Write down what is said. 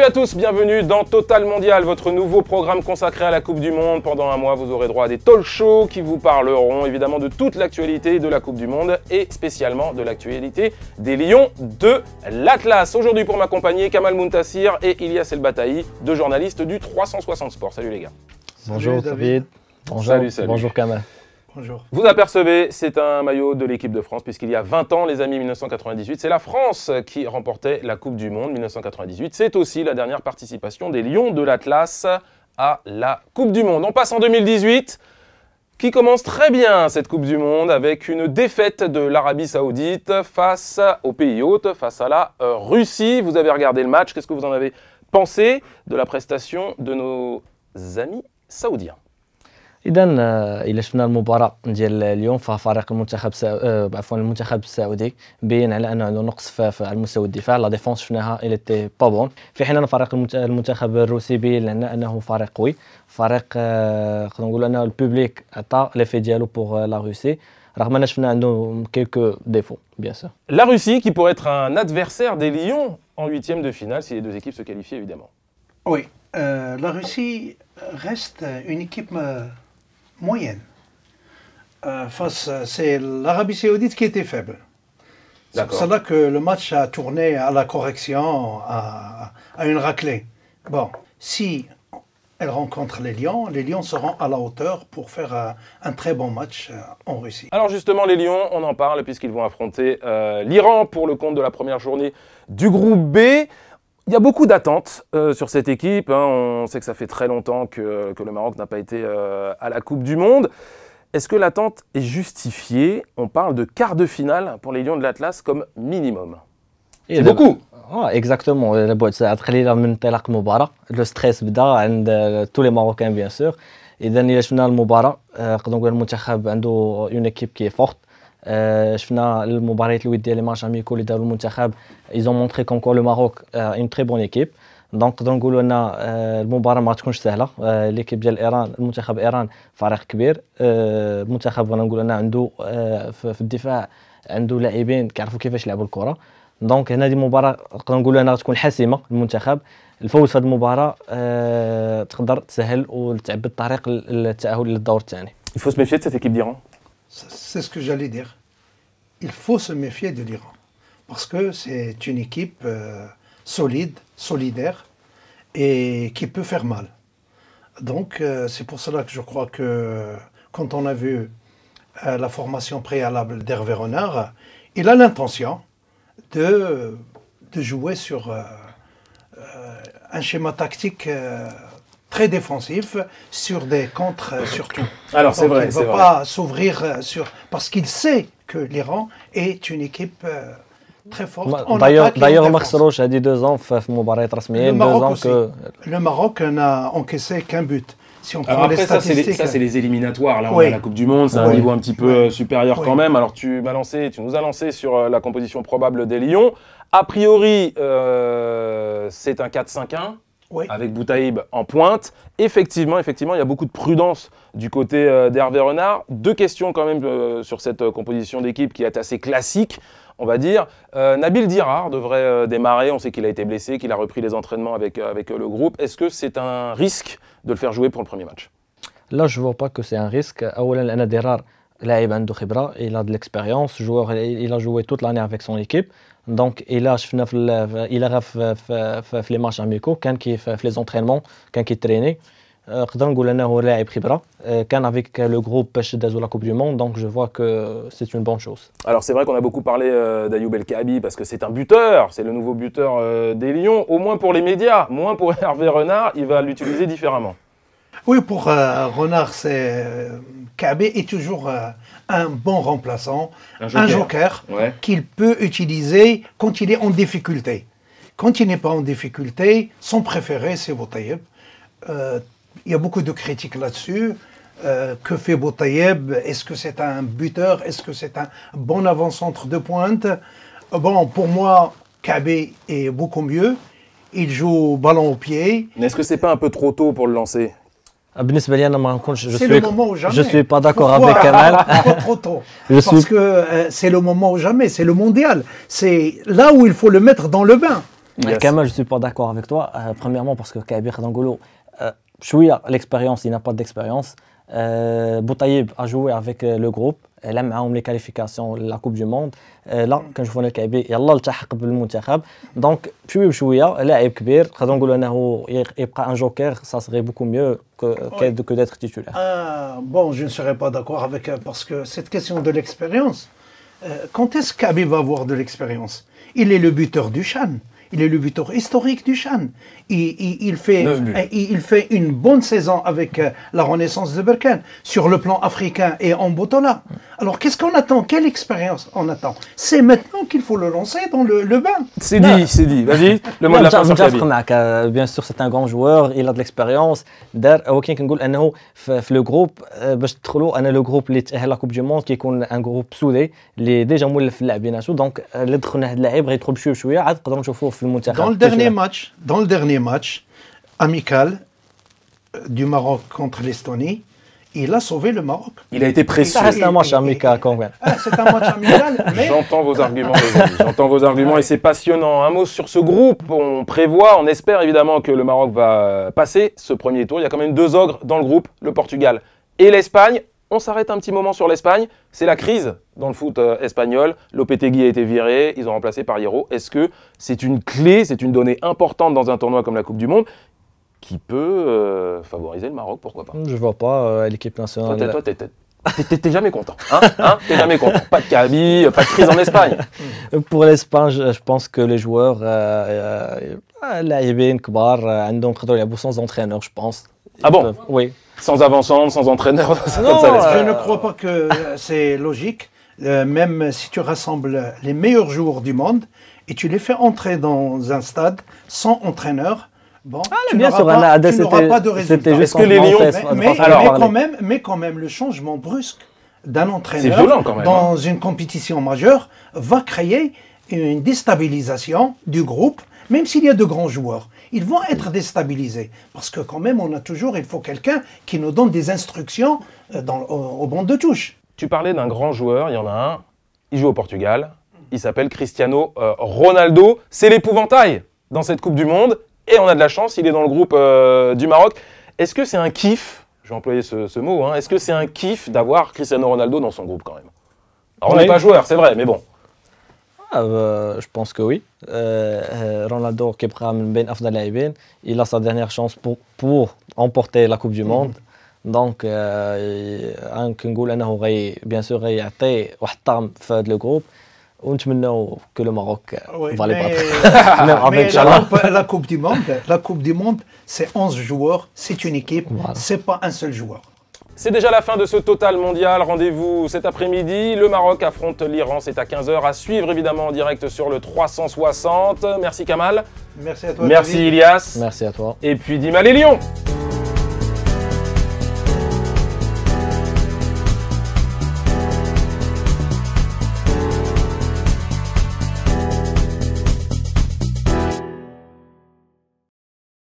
à tous, bienvenue dans Total Mondial, votre nouveau programme consacré à la Coupe du Monde. Pendant un mois, vous aurez droit à des talk shows qui vous parleront évidemment de toute l'actualité de la Coupe du Monde et spécialement de l'actualité des Lions de l'Atlas. Aujourd'hui pour m'accompagner, Kamal Muntassir et Ilyas El Bataï, deux journalistes du 360 Sport. Salut les gars. Bonjour David. Bonjour. Salut. Bonjour Kamal. Bonjour. Vous apercevez, c'est un maillot de l'équipe de France, puisqu'il y a 20 ans, les amis, 1998, c'est la France qui remportait la Coupe du Monde 1998. C'est aussi la dernière participation des Lions de l'Atlas à la Coupe du Monde. On passe en 2018, qui commence très bien cette Coupe du Monde, avec une défaite de l'Arabie Saoudite face au pays hôte, face à la Russie. Vous avez regardé le match, qu'est-ce que vous en avez pensé de la prestation de nos amis saoudiens? إذا إلا شفنا المباراة ديال اليوم ففريق المنتخب السعودي بين على أنه عنده نقص في المستوى الدفاع. لا ديفونس شفناها إلى تي با بون، في حين أن فريق المنتخب الروسي بين لنا أنه فريق قوي، فريق نقدر نقولوا أنه البوبليك عطى ليفي ديالو بوغ لا روسي رغم أن شفنا عنده كيلكو ديفو بيان سور. La Russie qui pourrait être un adversaire des Lions en huitième de finale si les deux équipes se qualifient évidemment. Oui, la Russie reste une équipe moyenne. C'est l'Arabie Saoudite qui était faible. C'est pour cela que le match a tourné à la correction, à une raclée. Bon, si elle rencontre les Lions seront à la hauteur pour faire un très bon match en Russie. Alors justement, les Lions, on en parle puisqu'ils vont affronter l'Iran pour le compte de la première journée du groupe B. Il y a beaucoup d'attentes sur cette équipe. On sait que ça fait très longtemps que le Maroc n'a pas été à la Coupe du Monde. Est-ce que l'attente est justifiée? On parle de quart de finale pour les Lions de l'Atlas comme minimum. C'est beaucoup. Exactement. خلينا من انطلاق المباراة. لو ستريس بدا عند tous les Marocains bien sûr. إذا إلا شفنا المباراة نقدر نقول المنتخب عنده une équipe qui est forte. شفنا المباريات الوديه اللي ماتش اميكو اللي داروا المنتخب ils ont montré comme quoi le Maroc a une très bonne équipe. دونك نقدروا نقولوا ان المباراه ما تكونش سهله. ليكيب ديال ايران، المنتخب ايران فريق كبير. المنتخب نقول ان عنده في الدفاع عنده لاعبين كيعرفوا كيفاش يلعبوا الكره. دونك هنا دي مباراه نقدر نقولوا انها تكون حاسمه للمنتخب. الفوز في هذه المباراه تقدر تسهل وتعبد الطريق للتاهل للدور الثاني. Il faut se méfier de cette équipe d'Iran. C'est ce que j'allais dire. Il faut se méfier de l'Iran. Parce que c'est une équipe solide, solidaire et qui peut faire mal. Donc c'est pour cela que je crois que quand on a vu la formation préalable d'Hervé Renard, il a l'intention de jouer sur un schéma tactique très défensif, sur des contres surtout. Alors c'est vrai, il ne va pas s'ouvrir sur... Parce qu'il sait que l'Iran est une équipe très forte. D'ailleurs, ما خسروش هذه 2 ans في مباريات رسمية. Le Maroc n'a encaissé qu'un but. Si on prend alors les après, statistiques... ça c'est les éliminatoires. Là, on est à la Coupe du Monde, c'est un niveau un petit peu supérieur quand même. Alors tu nous as lancé sur la composition probable des Lions. A priori, c'est un 4-5-1. Oui. Avec Boutaïb en pointe. Effectivement, il y a beaucoup de prudence du côté d'Hervé Renard. 2 questions quand même sur cette composition d'équipe qui est assez classique, on va dire. Nabil Dirar devrait démarrer. On sait qu'il a été blessé, qu'il a repris les entraînements avec le groupe. Est-ce que c'est un risque de le faire jouer pour le premier match? Là, je ne vois pas que c'est un risque. أولاً لأن ديرار لاعب عنده خبرة, il a de l'expérience, il a joué toute l'année avec son équipe. Donc il شفنا في les matchs amicaux كان في les entraînements كان كيتريني. نقدر نقول انه لاعب خبره كان avec le groupe باش دازوا la Coupe du Monde, donc je vois que c'est une bonne chose. Alors c'est vrai qu'on a beaucoup parlé d'Ayoub El Kaabi parce que c'est un buteur, c'est le nouveau buteur des Lions, au moins pour les médias, moins pour Hervé Renard, il va l'utiliser différemment. Oui, pour Renard, Kaabi est toujours un bon remplaçant, un joker qu'il peut utiliser quand il est en difficulté. Quand il n'est pas en difficulté, son préféré c'est Boutaïb. Il y a beaucoup de critiques là-dessus. Que fait Boutaïb? Est-ce que c'est un buteur? Est-ce que c'est un bon avant-centre de pointe? Bon, pour moi, Kaabi est beaucoup mieux. Il joue ballon au pied. Mais est-ce que c'est pas un peu trop tôt pour le lancer? بالنسبه لي انا ما نكونش je suis pas d'accord avec Kamal. Trop tôt. Parce que c'est le moment ou jamais, c'est le mondial, c'est là où il faut le mettre dans le bain. Yes. Kamal, je ne suis pas d'accord avec toi. Premièrement, parce que Kabir Dangolo, Chouia, l'expérience, il n'a pas d'expérience. Boutaïb a joué avec le groupe. Elle a معاهم les qualifications de la Coupe du Monde. Là, كنشوفوا الكعبي يلا التحق بالمنتخب. Donc, بشويه بشويه لاعب كبير نقدروا نقولوا انه يبقى un joker, ça serait beaucoup mieux que d'être titulaire. Bon, je ne serais pas d'accord avec parce que cette question de l'expérience, quand est-ce qu'Habib va avoir de l'expérience? Il est le buteur du CHAN. Il est le buteur historique du CHAN. Il fait une bonne saison avec la Renaissance de Berkane sur le plan africain et en Botola. Alors qu'est-ce qu'on attend? Quelle expérience on attend? C'est maintenant qu'il faut le lancer dans le bain. C'est dit. Vas-y, le mot de la fin sur Kaby. Bien sûr, c'est un grand joueur, il a de l'expérience. ولكن كنقول انه في لو جروب باش تدخلوا انا لو جروب اللي تاهل لا كوب دو موند كيكون ان جروب سودي اللي ديجا مولف في اللاعبيناتو دونك اللي دخلنا هاد اللاعب غيدخل بشويه بشويه عاد نقدروا نشوفوه في المنتخب. Dans le dernier match amical du Maroc contre l'Estonie, il a sauvé le Maroc. Il a été précieux. Ça reste un match amical quand même. C'est un match amical, mais... J'entends vos arguments, les amis. J'entends vos arguments et c'est passionnant. Un mot sur ce groupe. On prévoit, on espère évidemment que le Maroc va passer ce premier tour. Il y a quand même deux ogres dans le groupe, le Portugal et l'Espagne. On s'arrête un petit moment sur l'Espagne. C'est la crise dans le foot espagnol. Lopetegui a été viré, ils ont remplacé par Hierro. Est-ce que c'est une clé, c'est une donnée importante dans un tournoi comme la Coupe du Monde qui peut favoriser le Maroc, pourquoi pas? Je vois pas l'équipe nationale. Toi, t'es jamais content. Hein t'es jamais content. Pas de Kaby, pas de crise en Espagne. Pour l'Espagne, je pense que les joueurs لاعبين كبار عندهم يقدروا يلعبوا sans entraîneur, je pense. Ah bon? Oui. Sans avant-centre, sans entraîneur. Non, je ne crois pas que c'est logique. Même si tu rassembles les meilleurs joueurs du monde et tu les fais entrer dans un stade sans entraîneur, bon, tu n'auras pas de résultat. Est-ce que les Lions... Mais quand même, le changement brusque d'un entraîneur violent, quand même, dans une compétition majeure va créer une déstabilisation du groupe, même s'il y a de grands joueurs. Ils vont être déstabilisés. Parce que quand même, il faut quelqu'un qui nous donne des instructions au banc de touche. Tu parlais d'un grand joueur, il y en a un, il joue au Portugal, il s'appelle Cristiano Ronaldo. C'est l'épouvantail dans cette Coupe du Monde. Et on a de la chance, il est dans le groupe du Maroc. Est-ce que c'est un kiff, je vais employer ce mot, est-ce que c'est un kiff d'avoir Cristiano Ronaldo dans son groupe quand même? Alors on n'est pas joueur, c'est vrai, mais bon. Je pense que oui. Ronaldo qui est من بين أفضل اللاعبين, il a sa dernière chance pour emporter la Coupe du Monde. Donc كنقول أنه bien sûr غيعطي واحد الطعم في هذا le groupe. ونتمنوا que le Maroc va les battre. Mais la Coupe du Monde, c'est 11 joueurs, c'est une équipe, c'est pas un seul joueur. C'est déjà la fin de ce Total Mondial. Rendez-vous cet après-midi. Le Maroc affronte l'Iran. C'est à 15h à suivre évidemment en direct sur le 360. Merci Kamal. Merci à toi. Merci Ilias. Merci à toi. Et puis Dima les Lions.